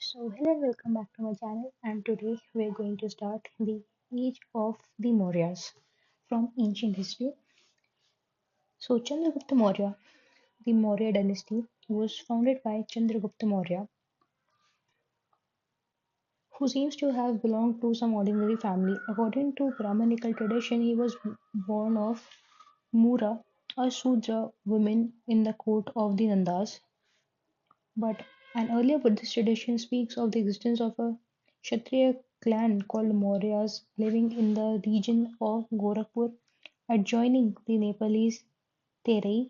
Hello and welcome back to my channel. And today we're going to start the age of the Mauryas from ancient history. Chandragupta Maurya, the Maurya dynasty, was founded by Chandragupta Maurya, who seems to have belonged to some ordinary family. According to Brahmanical tradition, he was born of Mura, a Sudra woman in the court of the Nandas. But an earlier Buddhist tradition speaks of the existence of a Kshatriya clan called Mauryas living in the region of Gorakhpur adjoining the Nepalese Terai.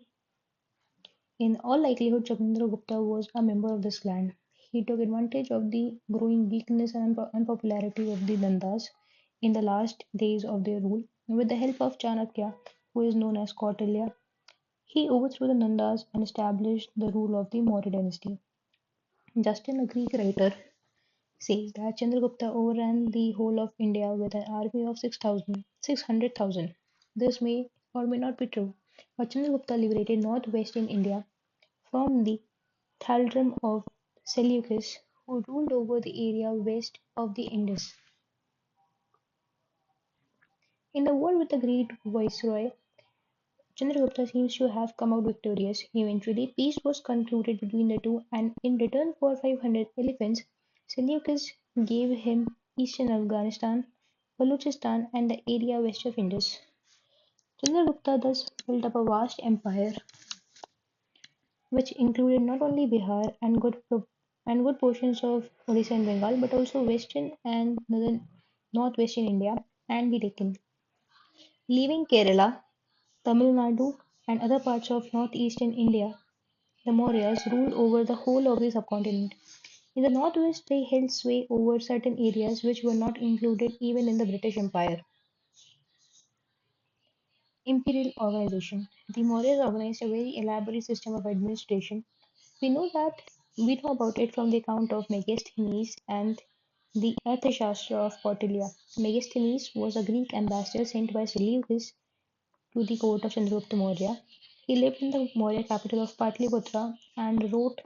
In all likelihood, Chandragupta was a member of this clan. He took advantage of the growing weakness and unpopularity of the Nandas in the last days of their rule. With the help of Chanakya, who is known as Kautilya, he overthrew the Nandas and established the rule of the Maurya dynasty. Justin, a Greek writer, says that Chandragupta overran the whole of India with an army of 600,000. This may or may not be true, but Chandragupta liberated northwestern India from the thraldom of Seleucus, who ruled over the area west of the Indus. In the war with the great viceroy, Chandragupta seems to have come out victorious. Eventually, peace was concluded between the two, and in return for 500 elephants, Seleucus gave him eastern Afghanistan, Balochistan, and the area west of Indus. Chandragupta thus built up a vast empire which included not only Bihar and good portions of Odisha and Bengal, but also western and northwestern India and the Deccan, leaving Kerala, Tamil Nadu, and other parts of northeastern India. The Mauryas ruled over the whole of the subcontinent. In the northwest, they held sway over certain areas which were not included even in the British Empire. Imperial organization. The Mauryas organized a very elaborate system of administration. We know about it from the account of Megasthenes and the Arthashastra of Kautilya. Megasthenes was a Greek ambassador sent by Seleucus to the court of Chandragupta Maurya. He lived in the Maurya capital of Patliputra and wrote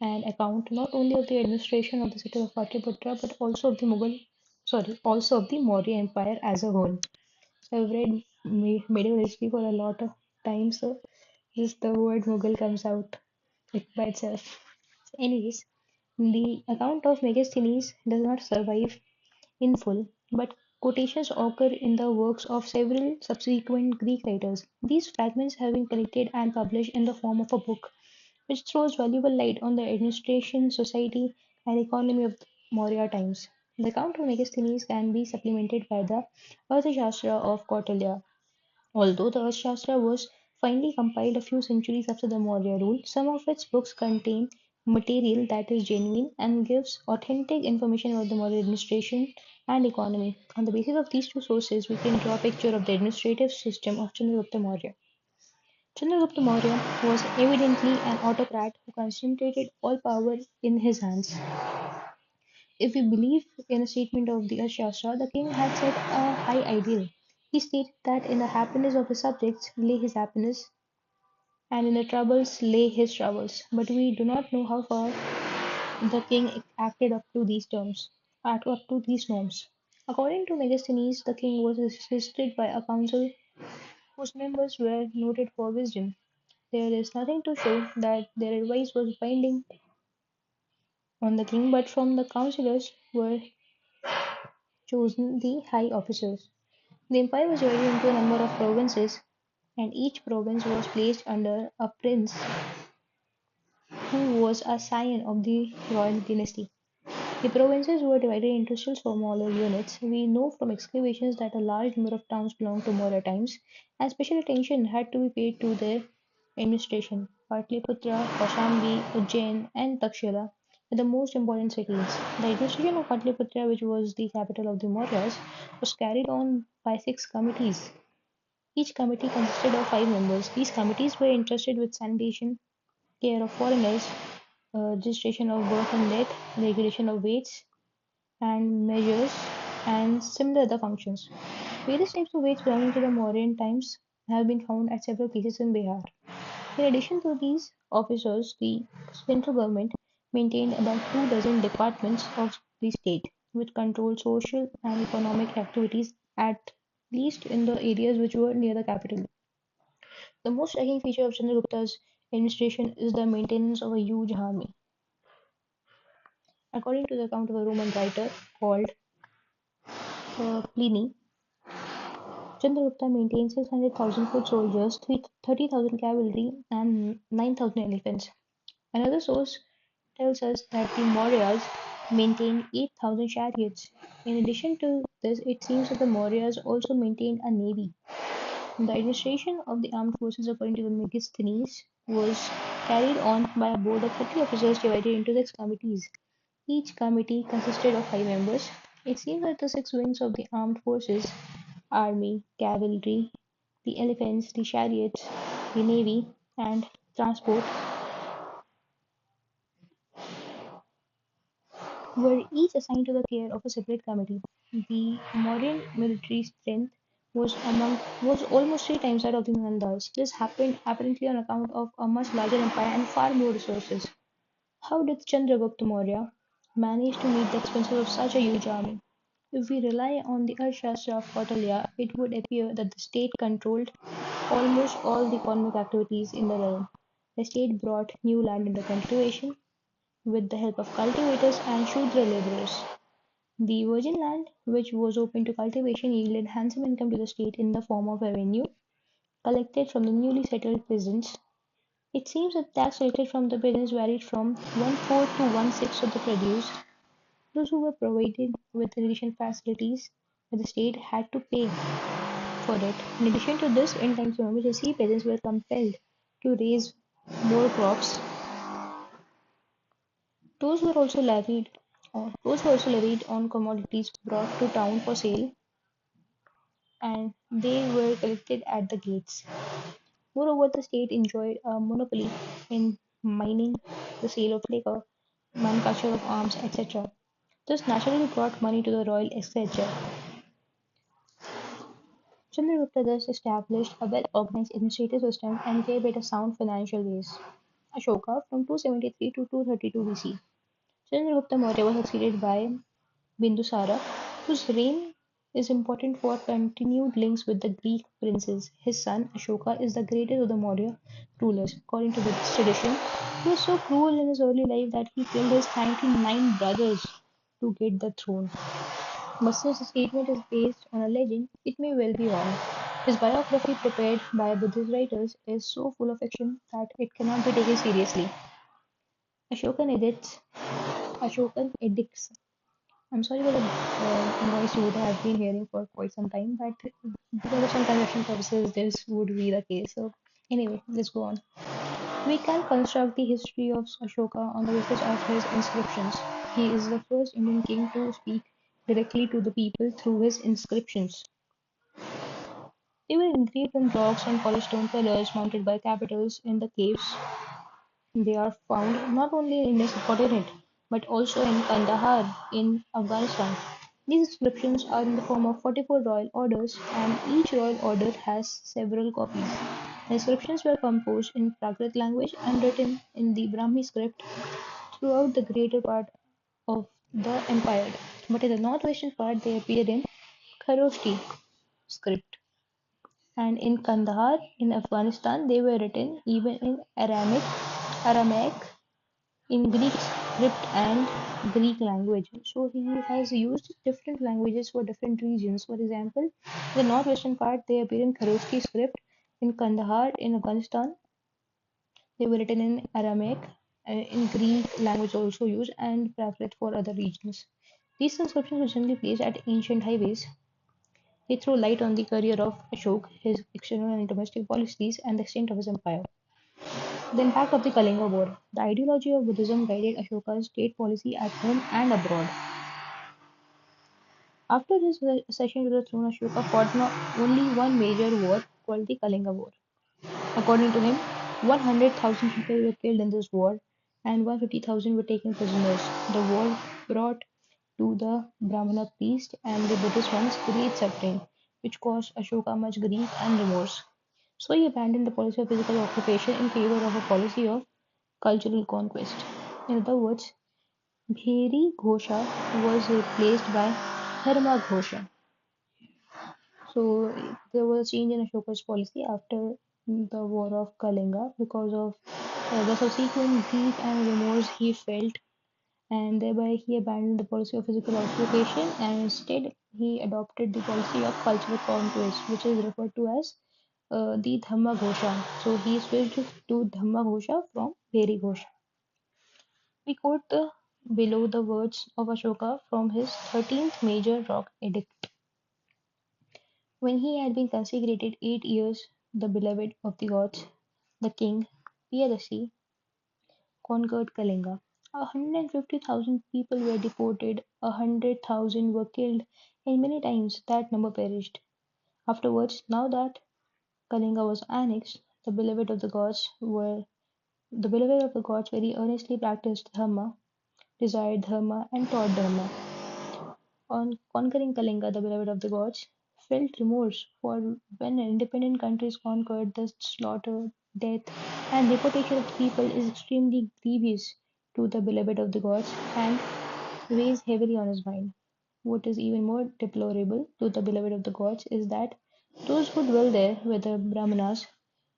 an account not only of the administration of the city of Patliputra but also of the Maurya Empire as a whole. So I've read medieval history for a lot of times, so just the word Mughal comes out like by itself. So anyways, the account of Megasthenes does not survive in full, but quotations occur in the works of several subsequent Greek writers. These fragments have been collected and published in the form of a book, which throws valuable light on the administration, society, and economy of the Maurya times. The account of Megasthenes can be supplemented by the Arthashastra of Kautilya. Although the Arthashastra was finally compiled a few centuries after the Maurya rule, some of its books contain material that is genuine and gives authentic information about the Maurya administration and economy. On the basis of these two sources, we can draw a picture of the administrative system of Chandragupta Maurya. Chandragupta Maurya was evidently an autocrat who concentrated all power in his hands. If we believe in a statement of the Arthashastra, the king had set a high ideal. He stated that in the happiness of his subjects lay his happiness, and in the troubles lay his troubles. But we do not know how far the king acted up to these norms. According to Megasthenes, the king was assisted by a council whose members were noted for wisdom. There is nothing to show that their advice was binding on the king, but from the councillors were chosen the high officers. The empire was divided into a number of provinces, and each province was placed under a prince who was a scion of the royal dynasty. The provinces were divided into still smaller units. We know from excavations that a large number of towns belonged to Maurya times, and special attention had to be paid to their administration. Patliputra, Kaushambi, Ujjain, and Takshila were the most important cities. The administration of Patliputra, which was the capital of the Mauryas, was carried on by six committees. Each committee consisted of five members. These committees were entrusted with sanitation, care of foreigners, registration of birth and death, regulation of weights and measures, and similar other functions. Various types of weights belonging to the Mauryan times have been found at several places in Bihar. In addition to these officers, the central government maintained about 2 dozen departments of the state, which controlled social and economic activities at least in the areas which were near the capital. The most striking feature of Chandragupta's administration is the maintenance of a huge army. According to the account of a Roman writer called Pliny, Chandragupta maintained 600,000 foot soldiers, 30,000 cavalry, and 9,000 elephants. Another source tells us that the Mauryas maintained 8,000 chariots. In addition to this, it seems that the Mauryas also maintained a navy. The administration of the armed forces, according to the Megasthenes, was carried on by a board of 30 officers divided into 6 committees. Each committee consisted of 5 members. It seems that the 6 wings of the armed forces army, cavalry, the elephants, the chariots, the navy, and transport were each assigned to the care of a separate committee. The Mauryan military strength was almost 3 times that of the Nalandas. This happened apparently on account of a much larger empire and far more resources. How did Chandragupta Maurya manage to meet the expenses of such a huge army? If we rely on the Arthashastra of Kautilya, it would appear that the state controlled almost all the economic activities in the realm. The state brought new land into cultivation with the help of cultivators and Shudra laborers. The virgin land, which was open to cultivation, yielded handsome income to the state in the form of revenue collected from the newly settled peasants. It seems that tax collected from the peasants varied from one-fourth to one-sixth of the produce. Those who were provided with additional facilities that the state had to pay for it. In addition to this, in times of emergency, peasants were compelled to raise more crops. Those were also levied, those were also levied on commodities brought to town for sale, and they were collected at the gates. Moreover, the state enjoyed a monopoly in mining, the sale of liquor, manufacture of arms, etc. This naturally brought money to the royal exchequer. Chandragupta thus established a well-organized administrative system and gave it a sound financial base. Ashoka from 273 to 232 BC. Chandragupta Maurya was succeeded by Bindusara, whose reign is important for continued links with the Greek princes. His son Ashoka is the greatest of the Maurya rulers. According to Buddhist tradition, he was so cruel in his early life that he killed his 99 brothers to get the throne. But since the statement is based on a legend, it may well be wrong. His biography, prepared by Buddhist writers, is so full of fiction that it cannot be taken seriously. Ashokan edicts, Ashokan edicts. I'm sorry for the noise you would have been hearing for quite some time, but because of some conversion purposes, this would be the case. So, anyway, let's go on. We can construct the history of Ashoka on the basis of his inscriptions. He is the first Indian king to speak directly to the people through his inscriptions. They were engraved on rocks and polished stone pillars mounted by capitals in the caves. They are found not only in this continent but also in Kandahar in Afghanistan. These inscriptions are in the form of 44 royal orders, and each royal order has several copies. The inscriptions were composed in Prakrit language and written in the Brahmi script throughout the greater part of the empire, but in the northwestern part they appeared in Kharoshti script, and in Kandahar in Afghanistan they were written even in Aramaic, in Greek script and Greek language. So he has used different languages for different regions. For example, the northwestern part they appear in Kharoshti script, in Kandahar in Afghanistan they were written in Aramaic, in Greek language also used, and Prakrit for other regions. These inscriptions were generally placed at ancient highways. They throw light on the career of Ashok, his external and domestic policies, and the extent of his empire. The impact of the Kalinga War. The ideology of Buddhism guided Ashoka's state policy at home and abroad. After his accession to the throne, Ashoka fought not only one major war called the Kalinga War. According to him, 100,000 people were killed in this war and 150,000 were taken prisoners. The war brought to the Brahmana priest and the Buddhist monks great suffering, which caused Ashoka much grief and remorse. So he abandoned the policy of physical occupation in favor of a policy of cultural conquest. In other words, Bheri Ghosha was replaced by Dharma Ghosha. So there was a change in Ashoka's policy after the war of Kalinga because of the subsequent grief and remorse he felt, and thereby he abandoned the policy of physical occupation and instead he adopted the policy of cultural conquest, which is referred to as the Dhamma Ghosha. So he switched to Dhamma Ghosha from Bheri Ghosha. We quote below the words of Ashoka from his 13th major rock edict. When he had been consecrated 8 years, the beloved of the gods, the king, Piyadasi, conquered Kalinga. 150,000 people were deported, 100,000 were killed, and many times that number perished. Afterwards, now that Kalinga was annexed, the beloved of the gods very earnestly practiced dharma, desired dharma, and taught dharma. On conquering Kalinga, the beloved of the gods felt remorse for when independent countries conquered the slaughter, death, and deportation of the people is extremely grievous to the beloved of the gods and weighs heavily on his mind. What is even more deplorable to the beloved of the gods is that those who dwell there, whether Brahmanas,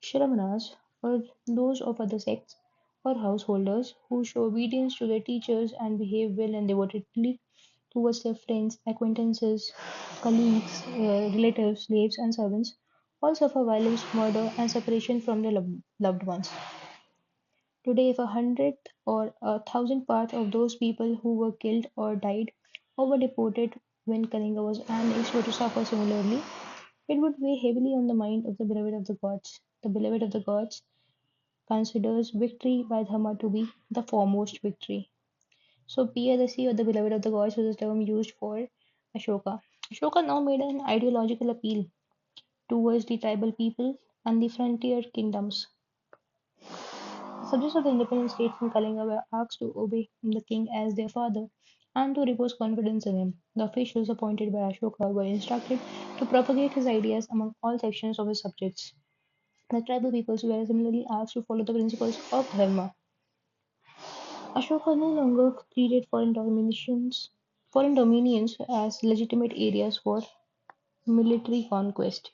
Shramanas, or those of other sects or householders who show obedience to their teachers and behave well and devotedly towards their friends, acquaintances, colleagues, relatives, slaves, and servants, all suffer violence, murder, and separation from their loved ones. Today, if a hundredth or a thousandth part of those people who were killed or died or were deported when Kalinga was annexed were to suffer similarly, it would weigh heavily on the mind of the beloved of the gods. The beloved of the gods considers victory by Dharma to be the foremost victory. So, Piyadasi or the beloved of the gods was a term used for Ashoka. Ashoka now made an ideological appeal towards the tribal people and the frontier kingdoms. The subjects of the independent states in Kalinga were asked to obey the king as their father and to repose confidence in him. The officials appointed by Ashoka were instructed to propagate his ideas among all sections of his subjects. The tribal peoples were similarly asked to follow the principles of Dharma. Ashoka no longer treated foreign dominions as legitimate areas for military conquest.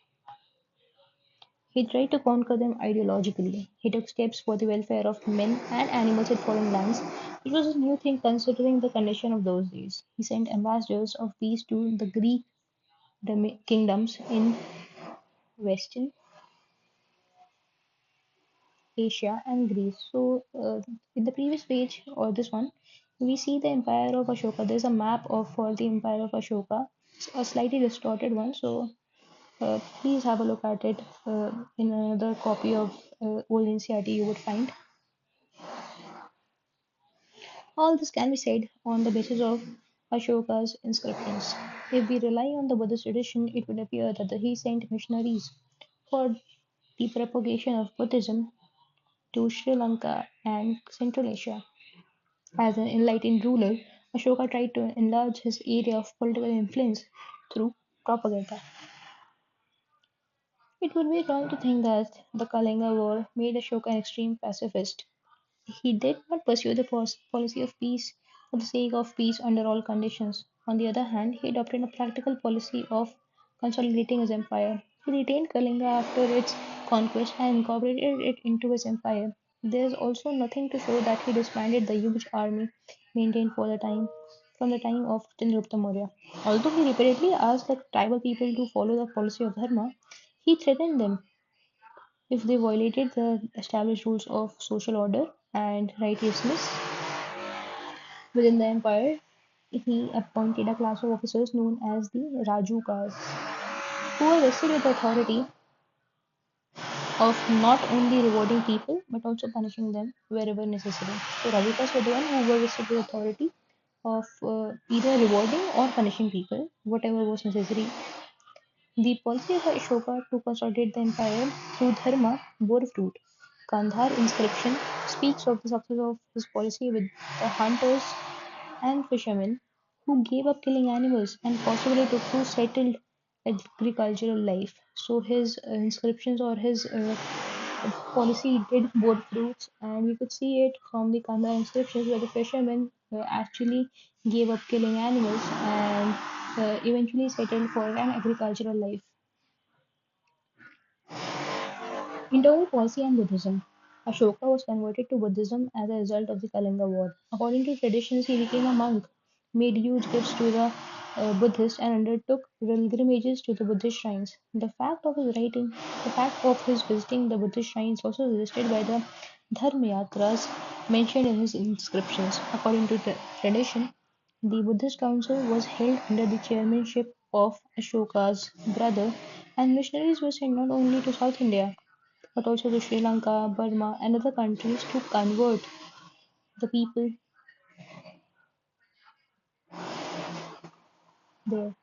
He tried to conquer them ideologically. He took steps for the welfare of men and animals in foreign lands, which was a new thing considering the condition of those days. He sent ambassadors of peace to the Greek kingdoms in Western Asia and Greece. So, in the previous page or this one, we see the empire of Ashoka. There's a map of for the empire of Ashoka, a slightly distorted one. So, please have a look at it in another copy of old NCRT you would find. All this can be said on the basis of Ashoka's inscriptions. If we rely on the Buddhist tradition, it would appear that he sent missionaries for the propagation of Buddhism to Sri Lanka and Central Asia. As an enlightened ruler, Ashoka tried to enlarge his area of political influence through propaganda. It would be wrong to think that the Kalinga War made Ashoka an extreme pacifist. He did not pursue the policy of peace for the sake of peace under all conditions. On the other hand, he adopted a practical policy of consolidating his empire. He retained Kalinga after its conquest and incorporated it into his empire. There is also nothing to show that he disbanded the huge army maintained from the time of Chandragupta Maurya. Although he repeatedly asked the tribal people to follow the policy of Dharma, he threatened them if they violated the established rules of social order and righteousness within the empire. He appointed a class of officers known as the Rajukas, who were vested with the authority of not only rewarding people but also punishing them wherever necessary. So Rajukas were the one who were vested with authority of either rewarding or punishing people, whatever was necessary. The policy of Ashoka to consolidate the empire through dharma bore fruit. Kandhar inscription speaks of the success of his policy with the hunters and fishermen who gave up killing animals and possibly took to settled agricultural life. So his inscriptions or his policy did bore fruits, and we could see it from the Kanda inscriptions where the fishermen actually gave up killing animals and eventually settled for an agricultural life. Internal policy and Buddhism. Ashoka was converted to Buddhism as a result of the Kalinga War. According to traditions, he became a monk, made huge gifts to the Buddhists, and undertook pilgrimages to the Buddhist shrines. The fact of his visiting the Buddhist shrines also resisted by the Dharma yatras mentioned in his inscriptions. According to tradition, the Buddhist council was held under the chairmanship of Ashoka's brother, and missionaries were sent not only to South India but also to Sri Lanka, Burma, and other countries to convert the people there.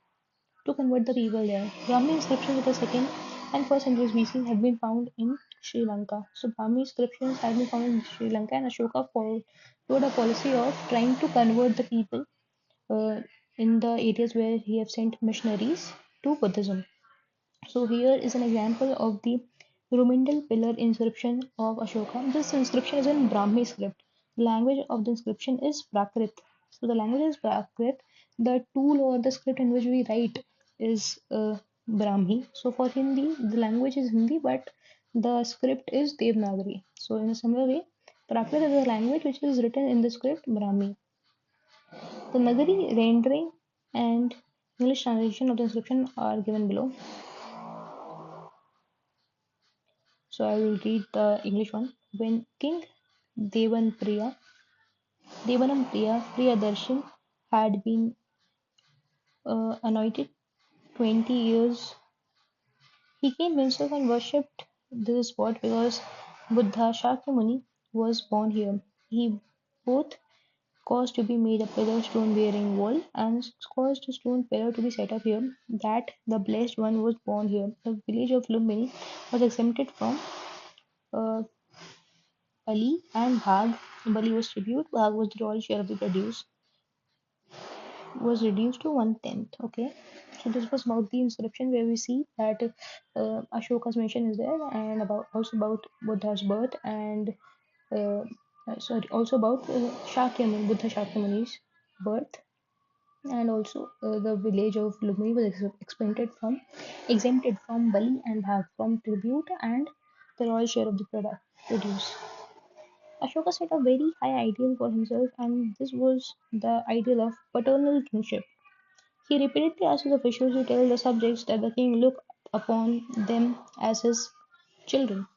Brahmi inscriptions of the second and first centuries BC have been found in Sri Lanka. So Brahmi inscriptions have been found in Sri Lanka, and Ashoka followed a policy of trying to convert the people uh, in the areas where he have sent missionaries to Buddhism. So here is an example of the Rumindal pillar inscription of Ashoka. This inscription is in Brahmi script. The language of the inscription is Prakrit. So the language is Prakrit. The tool or the script in which we write is Brahmi. So for Hindi, the language is Hindi, but the script is Devanagari. So in a similar way, Prakrit is a language which is written in the script Brahmi. The Nagari rendering and English translation of the inscription are given below. So I will read the English one. When King Devanpriya, Devanampriya Priyadarshan had been anointed 20 years, he came himself and worshipped this spot because Buddha Shakyamuni was born here. He both caused to be made a pillar stone bearing wall and caused a stone pillar to be set up here that the blessed one was born here. The village of Lumbini was exempted from uh, Bali and Bhag. Bali was tribute, Bhag was the royal share of the produce, was reduced to 1/10. Okay, so this was about the inscription where we see that Ashoka's mention is there, and about also about Buddha's birth, and uh, sorry, also about Shakyamuni, Buddha Shakyamuni's birth, and also the village of Lumini was exempted from Bali and Bhag from tribute and the royal share of the produce. Ashoka set a very high ideal for himself, and this was the ideal of paternal kingship. He repeatedly asked his officials to tell the subjects that the king looked upon them as his children.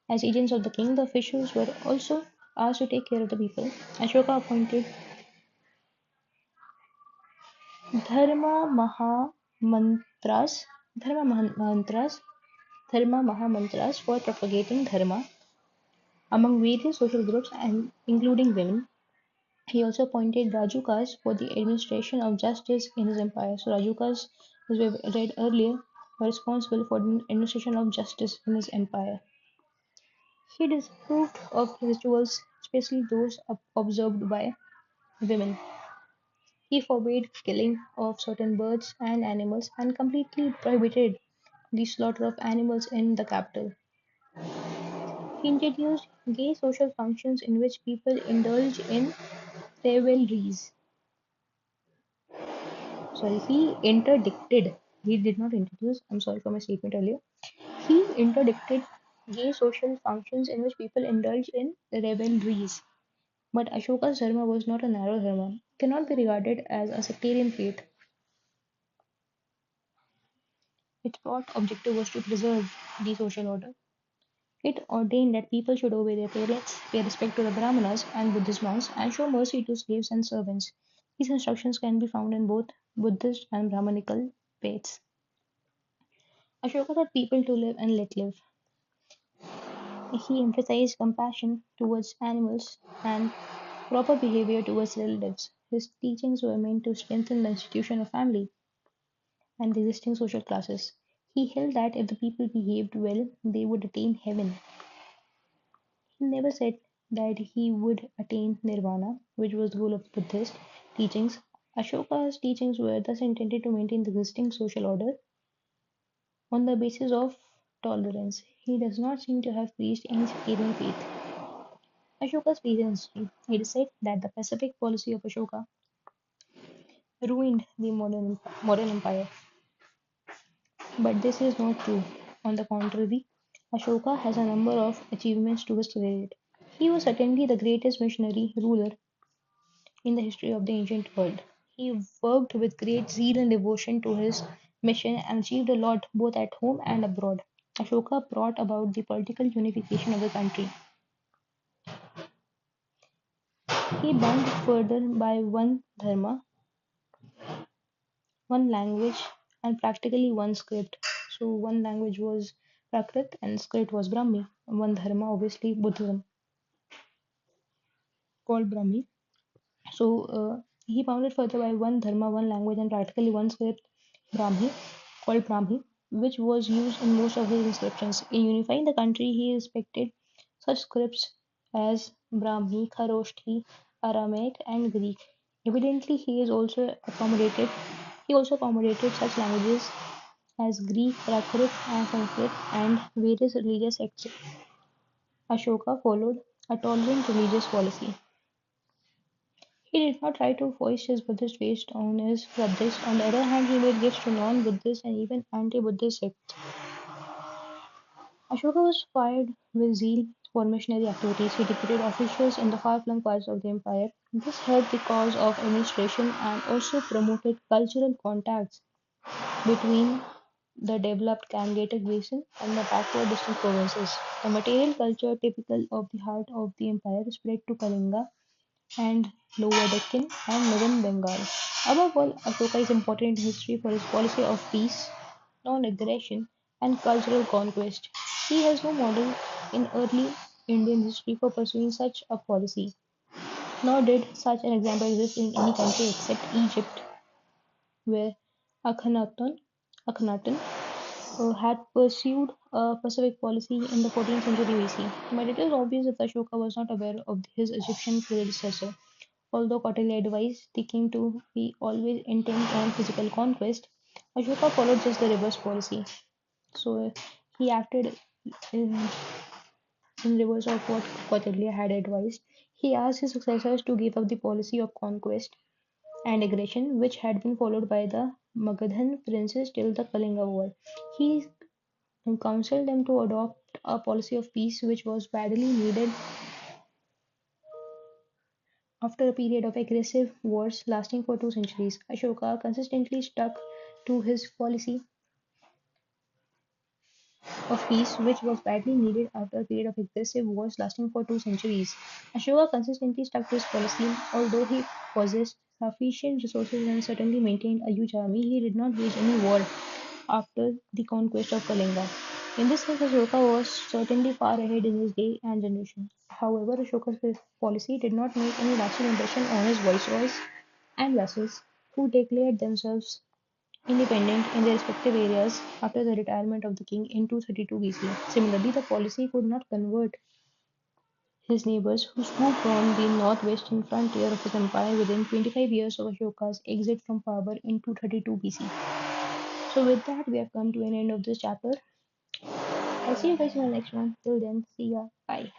As agents of the king, the officials were also asked to take care of the people. Ashoka appointed Dharma Mahamantras, Dharma Mahamantras, Dharma Mahamantras for propagating Dharma among various social groups and including women. He also appointed Rajukas for the administration of justice in his empire. So Rajukas, as we have read earlier, were responsible for the administration of justice in his empire. He disapproved of rituals, especially those observed by women. He forbade killing of certain birds and animals and completely prohibited the slaughter of animals in the capital. He introduced gay social functions in which people indulge in revelries. Sorry, he interdicted. He did not introduce. I'm sorry for my statement earlier. He interdicted gay social functions in which people indulge in revelries. But Ashoka's dharma was not a narrow dharma. It cannot be regarded as a sectarian faith. Its broad objective was to preserve the social order. It ordained that people should obey their parents, pay respect to the Brahmanas and Buddhist monks, and show mercy to slaves and servants. These instructions can be found in both Buddhist and Brahmanical faiths. Ashoka taught people to live and let live. He emphasized compassion towards animals and proper behavior towards relatives. His teachings were meant to strengthen the institution of family and the existing social classes. He held that if the people behaved well, they would attain heaven. He never said that he would attain nirvana, which was the goal of Buddhist teachings. Ashoka's teachings were thus intended to maintain the existing social order on the basis of tolerance. he does not seem to have preached any sectarian faith. Ashoka's place in history. It is said that the Pacific policy of Ashoka ruined the modern empire, but this is not true. On the contrary, Ashoka has a number of achievements to his credit. He was certainly the greatest missionary ruler in the history of the ancient world. He worked with great zeal and devotion to his mission and achieved a lot both at home and abroad. Ashoka brought about the political unification of the country. He bound it further by one dharma, one language, and practically one script. So one language was Prakrit and script was Brahmi. One dharma, obviously Buddhism, called Brahmi. So he bounded further by one dharma, one language, and practically one script, Brahmi, called Brahmi, which was used in most of his inscriptions. In unifying the country, he respected such scripts as Brahmi, Kharoshthi, Aramaic, and Greek. Evidently, he also accommodated such languages as Greek, Prakrit, and Sanskrit, and various religious sects. Ashoka followed a tolerant religious policy. He did not try to foist his Buddhist faith on his subjects. On the other hand, he made gifts to non-Buddhist and even anti-Buddhist sects. Ashoka was fired with zeal for missionary activities. He deputed officials in the far-flung parts of the empire. This helped the cause of administration and also promoted cultural contacts between the developed Gangetic Basin and the backward distant provinces. The material culture typical of the heart of the empire spread to Kalinga and Lower Deccan and northern Bengal. Above all, Ashoka is important in history for his policy of peace, non-aggression, and cultural conquest. He has no model in early Indian history for pursuing such a policy, nor did such an example exist in any country except Egypt, where Akhenaten had pursued a Pacific policy in the 14th century BC. But it is obvious that Ashoka was not aware of his Egyptian predecessor. Although Kautilya advised the king to be always intent on physical conquest, Ashoka followed just the reverse policy. So he acted in, in reverse of what Kautilya had advised. He asked his successors to give up the policy of conquest and aggression, which had been followed by the Magadhan princes till the Kalinga War. He counseled them to adopt a policy of peace, which was badly needed after a period of aggressive wars lasting for 2 centuries. Ashoka consistently stuck to his policy of peace, which was badly needed after a period of aggressive wars lasting for 2 centuries. Ashoka consistently stuck to his policy, although he possessed sufficient resources and certainly maintained a huge army. He did not wage any war after the conquest of Kalinga. In this sense, Ashoka was certainly far ahead in his day and generation. However, Ashoka's policy did not make any lasting impression on his viceroys and vassals, who declared themselves independent in their respective areas after the retirement of the king in 232 BC. Similarly, the policy could not convert his neighbors who swooped on the northwestern frontier of his empire within 25 years of Ashoka's exit from power in 232 BC. So, with that, we have come to an end of this chapter. I'll see you guys in the next one. Till then, see ya. Bye.